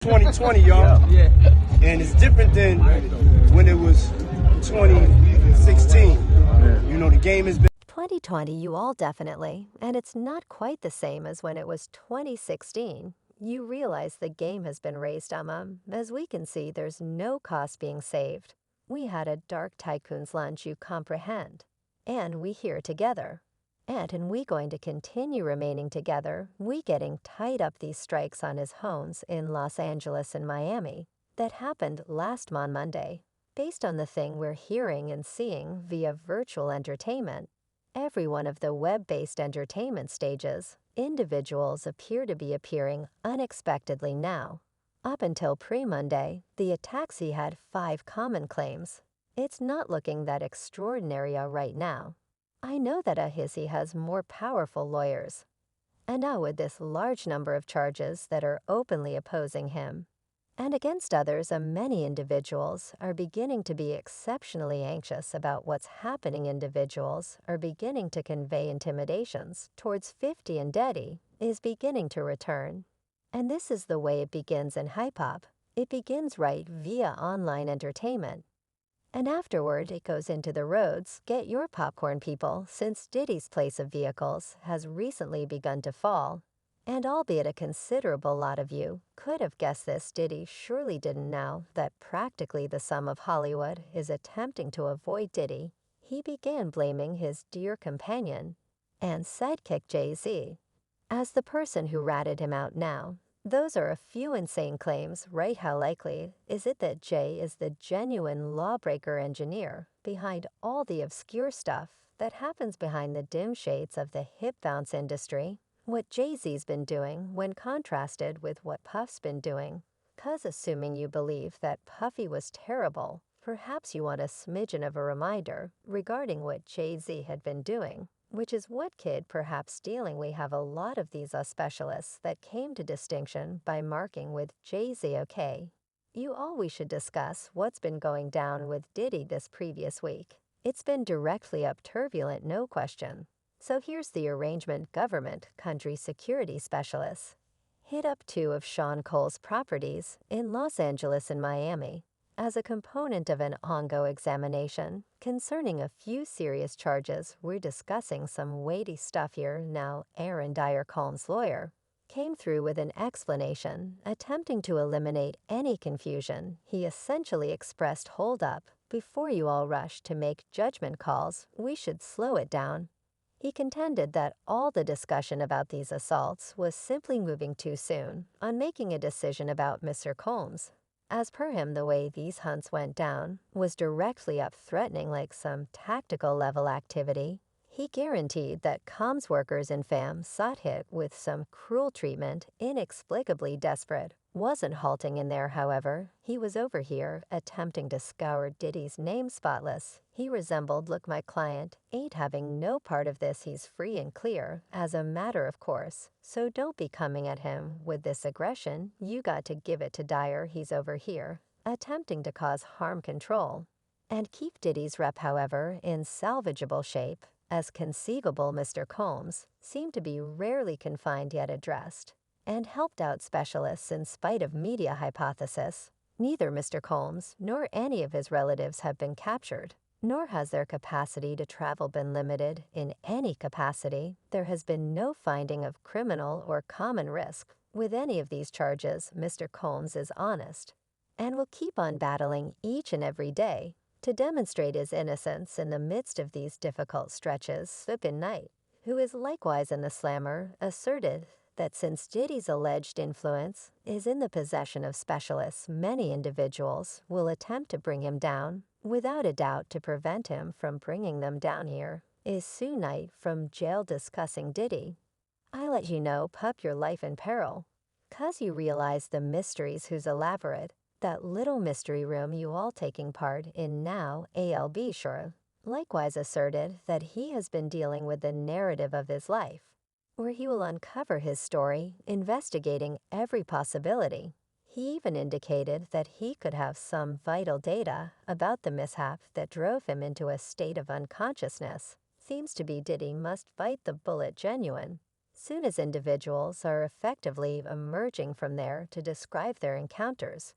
2020, y'all. Yeah. And it's different than when it was 2016. You know, the game has been 2020, you all definitely, and it's not quite the same as when it was 2016. You realize the game has been raised, as we can see, there's no cost being saved. We had a dark tycoon's lunch, you comprehend. And we here together. And we going to continue remaining together, we getting tied up these strikes on his homes in Los Angeles and Miami that happened last Monday. Based on the thing we're hearing and seeing via virtual entertainment, every one of the web-based entertainment stages, individuals appear to be appearing unexpectedly now. Up until pre-Monday, the Ataxi had 5 common claims. It's not looking that extraordinary right now. I know that Ahisi has more powerful lawyers. And now with this large number of charges that are openly opposing him, and against others, many individuals are beginning to be exceptionally anxious about what's happening. Individuals are beginning to convey intimidations towards 50 and Diddy is beginning to return. And this is the way it begins in hip-hop. It begins right via online entertainment. And afterward, it goes into the roads. Get your popcorn, people, since Diddy's place of vehicles has recently begun to fall. And albeit a considerable lot of you could have guessed this, Diddy surely didn't know that practically the sum of Hollywood is attempting to avoid Diddy. He began blaming his dear companion and sidekick Jay-Z as the person who ratted him out now. Those are a few insane claims, right? How likely is it that Jay is the genuine lawbreaker engineer behind all the obscure stuff that happens behind the dim shades of the hip bounce industry? What Jay-Z's been doing when contrasted with what Puff's been doing. 'Cause assuming you believe that Puffy was terrible, perhaps you want a smidgen of a reminder regarding what Jay-Z had been doing, which is what kid perhaps dealing. We have a lot of these specialists that came to distinction by marking with Jay-Z. Okay, you all, we should discuss what's been going down with Diddy this previous week. It's been directly up turbulent, no question. So here's the arrangement. Government country security specialists hit up 2 of Sean Cole's properties in Los Angeles and Miami as a component of an ongoing examination concerning a few serious charges. We're discussing some weighty stuff here now. Aaron Dyer, Combs' lawyer, came through with an explanation, attempting to eliminate any confusion. He essentially expressed, hold up, before you all rush to make judgment calls, we should slow it down. He contended that all the discussion about these assaults was simply moving too soon on making a decision about Mr. Combs. As per him, the way these hunts went down was directly up threatening like some tactical level activity. He guaranteed that comms workers in fam sought hit with some cruel treatment, inexplicably desperate. Wasn't halting in there, however. He was over here attempting to scour Diddy's name spotless. He resembled, look, my client ain't having no part of this. He's free and clear as a matter of course. So don't be coming at him with this aggression. You got to give it to Dyer. He's over here attempting to cause harm control and keep Diddy's rep, however, in salvageable shape. As conceivable, Mr. Combs seemed to be rarely confined yet addressed and helped out specialists in spite of media hypothesis. Neither Mr. Combs nor any of his relatives have been captured, nor has their capacity to travel been limited in any capacity. There has been no finding of criminal or common risk with any of these charges. Mr. Combs is honest and will keep on battling each and every day to demonstrate his innocence in the midst of these difficult stretches. Flippin' Knight, who is likewise in the slammer, asserted that since Diddy's alleged influence is in the possession of specialists, many individuals will attempt to bring him down. Without a doubt, to prevent him from bringing them down here is Sue Knight from jail discussing Diddy. I let you know, pup, your life in peril, 'cause you realize the mysteries who's elaborate. That little mystery room you all taking part in now. ALB sure likewise asserted that he has been dealing with the narrative of his life, where he will uncover his story, investigating every possibility. He even indicated that he could have some vital data about the mishap that drove him into a state of unconsciousness. Seems to be Diddy must bite the bullet genuine. soon as individuals are effectively emerging from there to describe their encounters.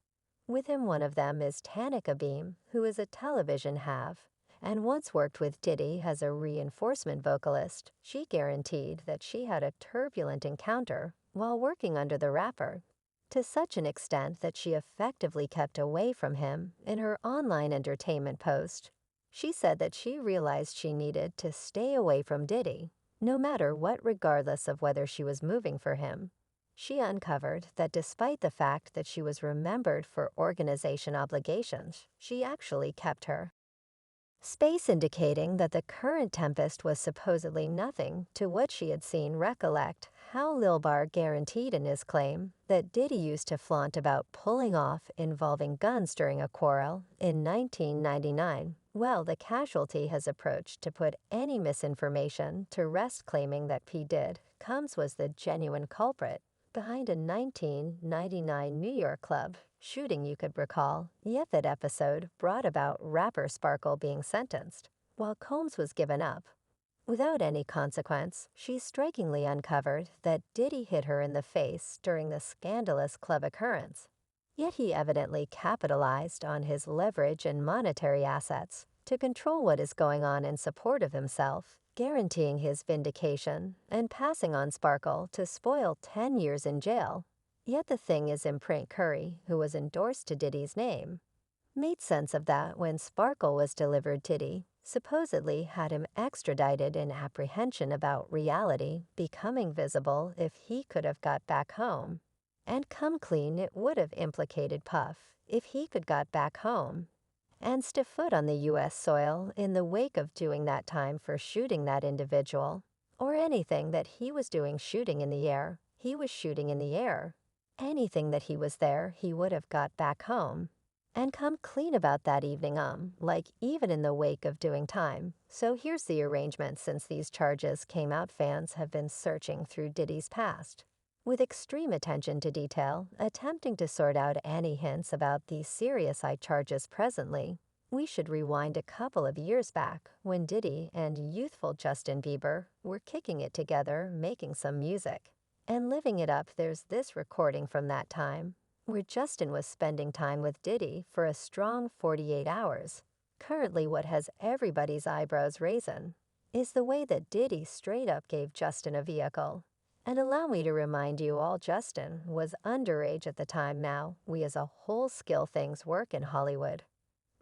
With him, one of them is Tanika Beam, who is a television have, and once worked with Diddy as a reinforcement vocalist. She guaranteed that she had a turbulent encounter while working under the rapper, to such an extent that she effectively kept away from him in her online entertainment post. She said that she realized she needed to stay away from Diddy, no matter what, regardless of whether she was moving for him. She uncovered that despite the fact that she was remembered for organization obligations, she actually kept her space, indicating that the current tempest was supposedly nothing to what she had seen. Recollect how Lil Bar guaranteed in his claim that Diddy used to flaunt about pulling off involving guns during a quarrel in 1999. Well, the casualty has approached to put any misinformation to rest, claiming that P. Diddy Combs was the genuine culprit behind a 1999 New York club shooting, you could recall. Yet that episode brought about rapper Sparkle being sentenced, while Combs was given up. Without any consequence, she strikingly uncovered that Diddy hit her in the face during the scandalous club occurrence. Yet he evidently capitalized on his leverage and monetary assets to control what is going on in support of himself, guaranteeing his vindication and passing on Sparkle to spoil 10 years in jail. Yet the thing is, Imprint Curry, who was endorsed to Diddy's name, made sense of that when Sparkle was delivered. Diddy supposedly had him extradited in apprehension about reality becoming visible if he could have got back home. And come clean, it would have implicated Puff if he could got back home and stiff foot on the U.S. soil in the wake of doing that time for shooting that individual, or anything that he was doing shooting in the air. He was shooting in the air. Anything that he was there, he would have got back home and come clean about that evening, like even in the wake of doing time. So here's the arrangement. Since these charges came out, fans have been searching through Diddy's past with extreme attention to detail, attempting to sort out any hints about these serious charges presently. We should rewind a couple of years back when Diddy and youthful Justin Bieber were kicking it together, making some music and living it up. There's this recording from that time where Justin was spending time with Diddy for a strong 48 hours. Currently, what has everybody's eyebrows raising is the way that Diddy straight up gave Justin a vehicle. And allow me to remind you all, Justin was underage at the time. Now, we as a whole skill things work in Hollywood.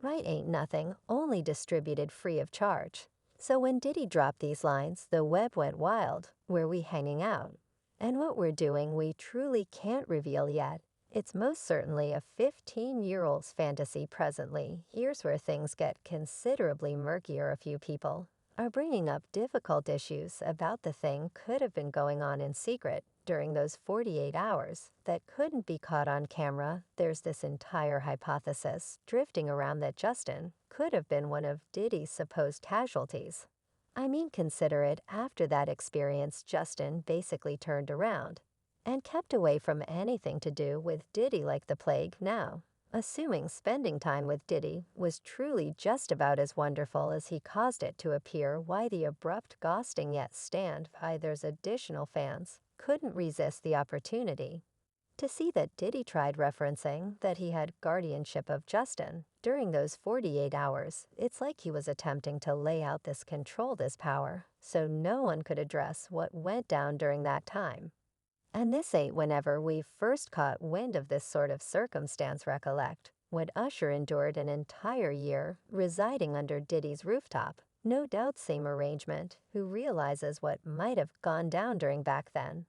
Right ain't nothing, only distributed free of charge. So when Diddy dropped these lines, the web went wild. Where we hanging out? And what we're doing, we truly can't reveal yet. It's most certainly a 15-year-old's fantasy presently. Here's where things get considerably murkier. A few people are bringing up difficult issues about the thing could have been going on in secret during those 48 hours that couldn't be caught on camera. There's this entire hypothesis drifting around that Justin could have been one of Diddy's supposed casualties. I mean, consider it. After that experience, Justin basically turned around and kept away from anything to do with Diddy like the plague. Now, assuming spending time with Diddy was truly just about as wonderful as he caused it to appear, why the abrupt ghosting? Yet stand by, there's additional fans couldn't resist the opportunity to see that Diddy tried referencing that he had guardianship of Justin during those 48 hours. It's like he was attempting to lay out this control, this power, so no one could address what went down during that time. And this ain't whenever we first caught wind of this sort of circumstance. Recollect when Usher endured an entire year residing under Diddy's rooftop. No doubt same arrangement, who realizes what might have gone down during back then.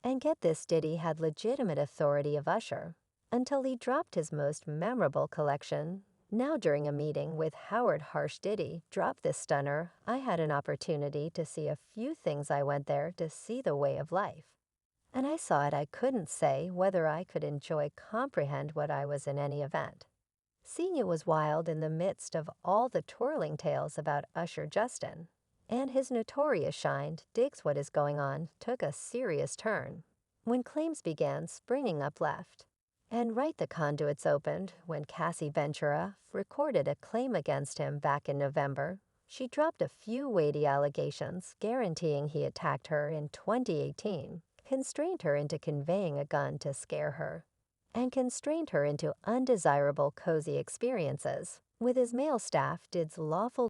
And get this, Diddy had legitimate authority of Usher until he dropped his most memorable collection. Now during a meeting with Howard Harsh, Diddy dropped this stunner. I had an opportunity to see a few things. I went there to see the way of life. And I saw it. I couldn't say whether I could comprehend what I was in any event. Seeing it was wild in the midst of all the twirling tales about Usher. Justin and his notorious shine digs what is going on took a serious turn when claims began springing up left and right. The conduits opened when Cassie Ventura recorded a claim against him back in November She dropped a few weighty allegations, guaranteeing he attacked her in 2018, constrained her into conveying a gun to scare her, and constrained her into undesirable cozy experiences. With his male staff, Did's lawful